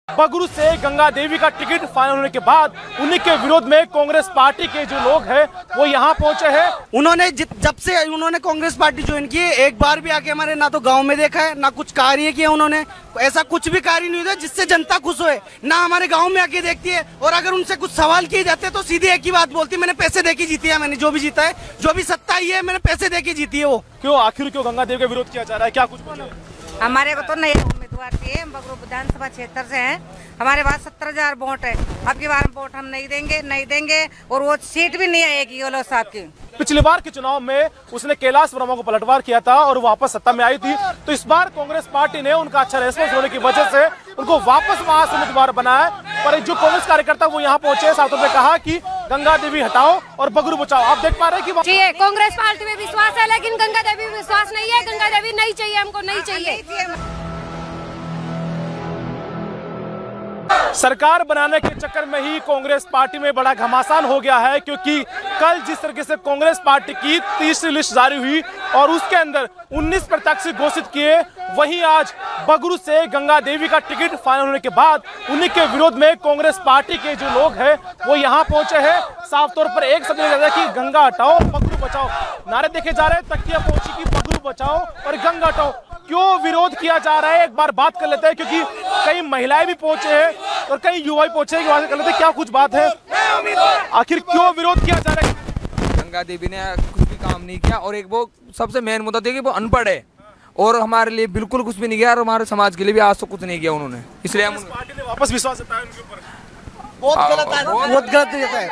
बगरू से गंगा देवी का ticket final होने के बाद उन्हीं के विरोध में कांग्रेस पार्टी के जो लोग हैं वो यहाँ पहुंचे हैं। उन्होंने जब से उन्होंने कांग्रेस पार्टी ज्वाइन की है, एक बार भी आके हमारे ना तो गांव में देखा है, ना कुछ कार्य किया उन्होंने। ऐसा कुछ भी कार्य नहीं हुआ जिससे जनता खुश होए, ना हमारे गाँव में आके देखती है। और अगर उनसे कुछ सवाल किए जाते तो सीधे एक ही बात बोलती, मैंने पैसे दे के जीती है, मैंने जो भी जीता है, जो भी सत्ता आई है, मैंने पैसे दे के जीती है। वो क्यों, आखिर क्यों गंगा देवी का विरोध किया जा रहा है, क्या कुछ बोले? हमारे को तो नए उम्मीदवार चाहिए, हम बगरू विधानसभा क्षेत्र से हैं, हमारे पास 17,000 वोट है। अब की बार वोट हम नहीं देंगे और वो सीट भी नहीं आएगी गहलोत साहब की। पिछली बार के चुनाव में उसने कैलाश वर्मा को पलटवार किया था और वापस सत्ता में आई थी, तो इस बार कांग्रेस पार्टी ने उनका अच्छा रेस्पॉन्स होने की वजह से उनको वापस वहां से उम्मीदवार बनाया। पर जो कांग्रेस कार्यकर्ता वो यहाँ पहुंचे, साथों ने कहा कि गंगा देवी हटाओ और बगरू बचाओ। आप देख पा रहे हैं कि कांग्रेस पार्टी में विश्वास है, लेकिन गंगा देवी में विश्वास नहीं है। गंगा देवी नहीं चाहिए, हमको नहीं चाहिए। सरकार बनाने के चक्कर में ही कांग्रेस पार्टी में बड़ा घमासान हो गया है, क्योंकि कल जिस तरीके से कांग्रेस पार्टी की तीसरी लिस्ट जारी हुई और उसके अंदर 19 प्रत्याशी घोषित किए, वहीं आज बगरू से गंगा देवी का टिकट फाइनल होने के बाद उन्हीं के विरोध में कांग्रेस पार्टी के जो लोग हैं वो यहाँ पहुंचे हैं। साफ तौर पर एक शब्द है कि गंगा हटाओ बगरू बचाओ, नारे देखे जा रहे हैं। तकिया पहुंची कि बगरू बचाओ और गंगा हटाओ। क्यों विरोध किया जा रहा है, एक बार बात कर लेते हैं, क्योंकि कई महिलाएं भी पहुंचे हैं और कई युवा भी पहुंचे हैं। वहां से कर लेते हैं क्या कुछ बात है, आखिर क्यों विरोध किया जा रहा है? गंगा देवी ने कुछ भी काम नहीं किया और एक वो सबसे मेन मुद्दा था कि वो अनपढ़ है और हमारे लिए बिल्कुल कुछ भी नहीं किया और हमारे समाज के लिए भी आज तो कुछ नहीं किया उन्होंने। इसलिए हम पार्टी ने वापस विश्वास जताया उनके ऊपर। बहुत गलत है,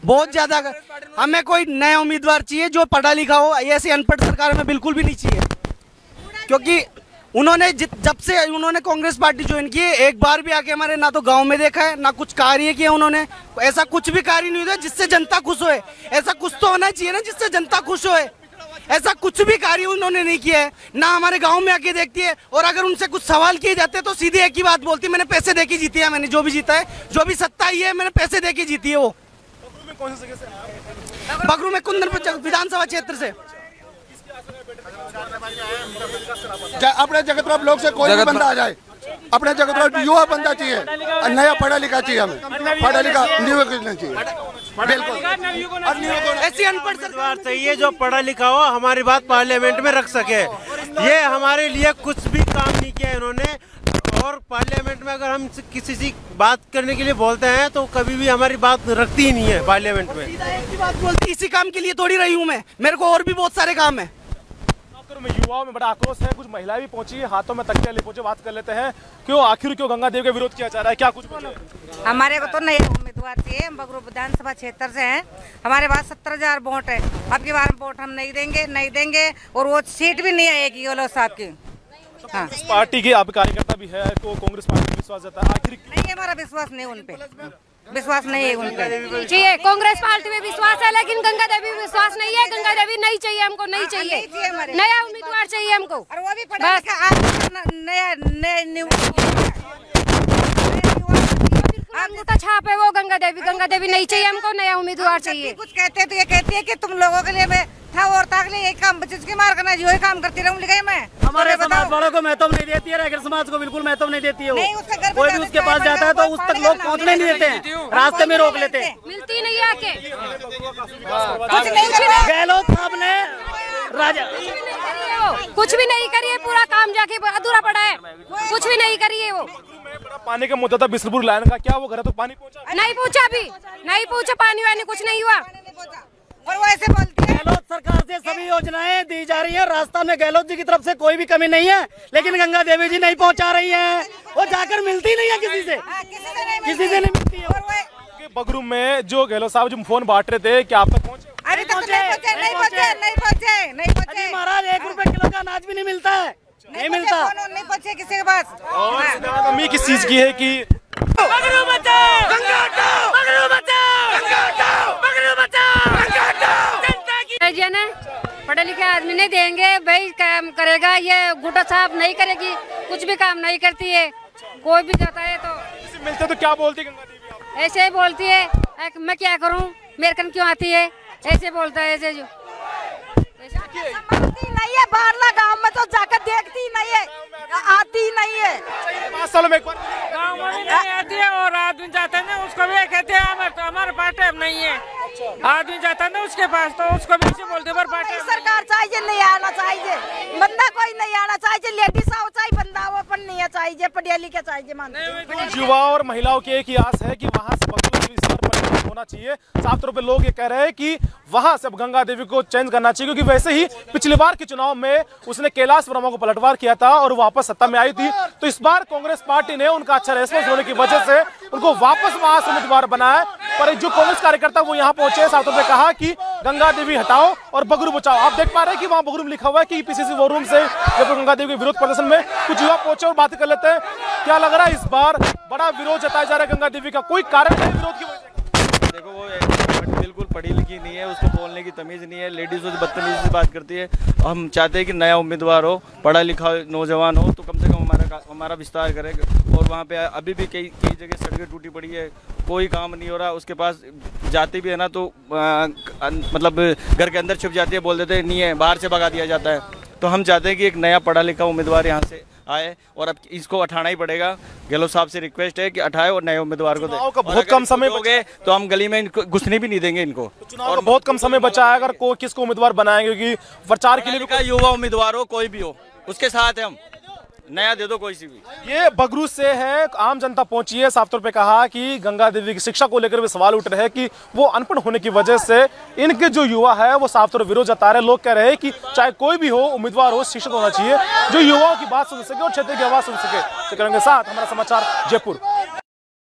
बहुत ज्यादा। हमें कोई नया उम्मीदवार चाहिए जो पढ़ा लिखा हो, ऐसी अनपढ़ सरकार हमें बिल्कुल भी नहीं चाहिए। क्योंकि उन्होंने जब से उन्होंने कांग्रेस पार्टी ज्वाइन की है, एक बार भी आके हमारे ना तो गांव में देखा है, ना कुछ कार्य किया उन्होंने। ऐसा कुछ भी कार्य नहीं हुआ जिससे जनता खुश होए। ऐसा कुछ तो होना चाहिए ना जिससे जनता खुश होए। ऐसा कुछ भी कार्य उन्होंने नहीं किया है, ना हमारे गांव में आके देखती है। और अगर उनसे कुछ सवाल किए जाते तो सीधे एक ही बात बोलती, मैंने पैसे दे के जीती है, मैंने जो भी जीता है, जो भी सत्ता आई है, मैंने पैसे दे के जीती है। वो बगरू में कुंदन विधानसभा क्षेत्र से अपने जगतराव ब्लॉक से कोई भी बंदा आ जाए, अपने जगतराव युवा बंदा चाहिए, नया पढ़ा लिखा चाहिए, हमें पढ़ा लिखा नहीं चाहिए। बिल्कुल ऐसी अनपढ़ सरकार चाहिए जो पढ़ा लिखा हो, हमारी बात पार्लियामेंट में रख सके। ये हमारे लिए कुछ भी काम नहीं किया इन्होंने। और पार्लियामेंट में अगर हम किसी से बात करने के लिए बोलते हैं तो कभी भी हमारी बात रखती ही नहीं है पार्लियामेंट में। बात बोलती, इसी काम के लिए थोड़ी रही हूँ मैं, मेरे को और भी बहुत सारे काम है। युवाओं में बड़ा आक्रोश है, कुछ महिलाएं भी पहुंची है, हाथों में तकिया ले पहुंचे। बात कर लेते हैं, क्यों आखिर क्यों गंगा देवी का विरोध किया जा रहा है, क्या कुछ बोले? हमारे को तो नए उम्मीदवार चाहिए, हम बगरू विधानसभा क्षेत्र से हैं, हमारे पास 17,000 वोट है। अब की बार वोट हम नहीं देंगे और वो सीट भी नहीं आएगी गहलोत साहब की। हाँ, इस पार्टी के आप कार्यकर्ता भी है तो कांग्रेस पार्टी में विश्वास जताया, आखिर नहीं, हमारा विश्वास नहीं उन पे, विश्वास नहीं है उन पे। चाहिए कांग्रेस पार्टी में विश्वास है, लेकिन गंगा देवी में विश्वास नहीं है। गंगा देवी नहीं चाहिए, हमको नहीं चाहिए। नया उम्मीदवार चाहिए हमको। और वो भी पढ़ा लिखा अंगूठा छाप है वो गंगा देवी नहीं चाहिए हमको, नया उम्मीदवार चाहिए। कुछ कहते हैं तो ये कहती है कि तुम लोगों के लिए मैं था और ताक लिए एक काम जिसकी मार करना जो ही काम करती रहूंगी मैं। हमारे समाज वालों को महत्व नहीं देती है, रैगर समाज को बिल्कुल महत्व नहीं देती है। वो कोई भी उसके पास जाता है तो उस तक लोग पहुंचने नहीं देते हैं, रास्ते में रोक लेते हैं, मिलती नहीं आके। गहलोत साहब ने कुछ भी नहीं करिए, पूरा काम जाके अधूरा पड़ा है, कुछ भी नहीं करिए। वो पानी का मुद्दा था बिस्लपुर लाइन का, क्या वो घर तो पानी पहुंचा? नहीं पहुंचा, अभी नहीं पहुंचा, पानी वानी कुछ नहीं हुआ। और वो ऐसे बोलती है गहलोत सरकार से सभी योजनाएं दी जा रही है, रास्ता में गहलोत जी की तरफ से कोई भी कमी नहीं है, लेकिन गंगा देवी जी नहीं पहुंचा रही है। वो जाकर मिलती नहीं है किसी से, किसी से नहीं मिलती है। बगरू में जो गहलोत साहब जो फोन बांट रहे थे, क्या आप तक पहुंचे? अभी तक नहीं पहुंचे महाराज। 1 रुपए किलो का अनाज भी नहीं मिलता है, नहीं मिलता, नहीं पहुंचे किसी के पास। और कमी किस चीज की है कि बगरू बचाओ, गंगा हटाओ, बगरू बचाओ, गंगा हटाओ, बगरू बचाओ, गंगा हटाओ। जनता की पढ़े लिखे आदमी नहीं देंगे भाई, काम करेगा ये गुटा साहब नहीं करेगी, कुछ भी काम नहीं करती है। कोई भी जाता है तो मिलते तो क्या बोलती गंगा देवी? ऐसे ही बोलती है, मैं क्या करूं, मेरे कन क्यों आती है, ऐसे बोलता है। ऐसे जो नहीं है, बाहर गाँव में तो जाकर देखती नहीं है, आती नहीं है। 5 सालों में एक बार भी नहीं आती है और आदमी जाता है ना उसको भी कहते हैं हमारे पार्टी अब नहीं है। आदमी जाता है ना उसके पास तो उसको भी बोलते पर पार्टी सरकार चाहिए, नहीं आना चाहिए, बंदा कोई नहीं आना चाहिए, लेडीज आओ चाहिए, बंदा आओ अपन नहीं चाहिए, पढ़िया लिखा चाहिए। मान युवा और महिलाओं की एक ही आस है कि वहां से होना चाहिए। साफ तौर पे लोग ये कह रहे हैं कि वहां से गंगा देवी को चेंज करना चाहिए, क्योंकि वैसे ही पिछली बार के चुनाव में उसने कैलाश वर्मा को पलटवार किया था और वापस सत्ता में आई थी। तो इस बार कांग्रेस पार्टी ने उनका अच्छा रेस्पॉन्स होने की वजह से उनको वापस वहां से उम्मीदवार बनाया। पर जो कांग्रेस कार्यकर्ता वो यहाँ पहुंचे, साफ तौर पे कहा कि गंगा देवी हटाओ और बगरू बचाओ। आप देख पा रहे हैं कि वहां बगरू में लिखा हुआ है कि पीसीसी वॉर रूम से जब गंगा देवी के विरोध प्रदर्शन में कुछ युवा पहुंचे और बात कर लेते हैं। क्या लग रहा है इस बार बड़ा विरोध जताया जा रहा है गंगा देवी का, कोई कारण है विरोध की वजह? देखो वो बिल्कुल पढ़ी लिखी नहीं है, उसको बोलने की तमीज़ नहीं है, लेडीज़ों से बदतमीजी से बात करती है। हम चाहते हैं कि नया उम्मीदवार हो, पढ़ा लिखा नौजवान हो तो कम से कम हमारा विस्तार करेगा। और वहाँ पे अभी भी कई जगह सड़कें टूटी पड़ी है, कोई काम नहीं हो रहा। उसके पास जाती भी है ना तो मतलब घर के अंदर छुप जाती है, बोल देते हैं नहीं है, बाहर से भगा दिया जाता है। तो हम चाहते हैं कि एक नया पढ़ा लिखा उम्मीदवार यहाँ से आए और अब इसको उठाना ही पड़ेगा। गहलोत साहब से रिक्वेस्ट है कि उठाए और नए उम्मीदवार को दें। बहुत कम समय हो गए तो हम गली में इनको घुसने भी नहीं देंगे इनको। और बहुत कम समय बचा है, अगर किसको उम्मीदवार बनाएंगे, क्योंकि प्रचार के लिए भी युवा उम्मीदवार हो, कोई भी हो, उसके साथ है हम, नया दे दो कोई सी भी। ये बगरू से है, आम जनता पहुंची है। साफ तौर पे कहा कि गंगा देवी की शिक्षा को लेकर भी सवाल उठ रहे हैं कि वो अनपढ़ होने की वजह से इनके जो युवा है वो साफ तौर पर विरोध जता रहे हैं। लोग कह रहे हैं कि चाहे कोई भी हो, उम्मीदवार हो, शिक्षित होना चाहिए जो युवाओं की बात सुन सके और क्षेत्र की आवाज सुन सके। तो करेंगे साथ हमारा समाचार जयपुर।